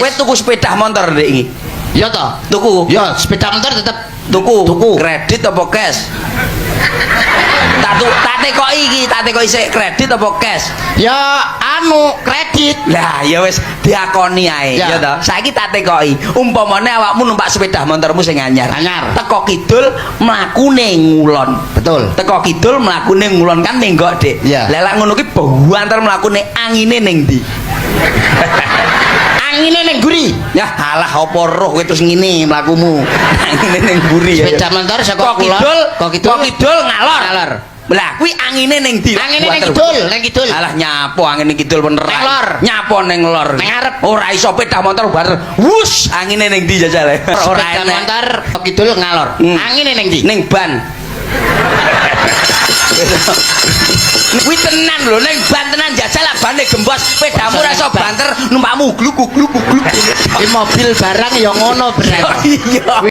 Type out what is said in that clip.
Kowe tuku sepeda motor ndek iki. Ya toh. Tuku. Ya sepeda motor tetep Tuku. Kredit apa cash? Tak tekoki sik kredit apa cash? ya anu kredit. Lah ya wis diakoni ae Ya. ya toh. Saiki tak tekoki. Umpamane awakmu numpak sepeda motormu sing anyar. Anyar. Teko kidul mlaku ning ngulon. Betul. Teko kidul mlaku ning ngulon kan nenggok, Dik. Ya. Lah lek ngono ki banter mlaku ning angine ning ndi? Angine ning guri. Ya alah apa roh kowe terus ngene mlakumu. Angine ning mburi ya. Sepeda motor saka Kok kulon. kidul ngalor. Ngalor. Lah kuwi angine ning ndi? Angine ning kidul. Alah nyapo angin kidul bener. Ning lor. Nyapo ning lor. Ning ngarep. Ora iso sepeda motor banter. Wus, angine ning ndi jajal. Ora Sepeda enek. motor kidul ngalor. Angine ning ndi? Ning ban. Kuwi tenan lho ning ban tenan jajal lah bane gembos. Sepedamu ora iso banter numpakmu gluk gluk gluk gluk. Di mobil barang ya ngono, Bre. Iya.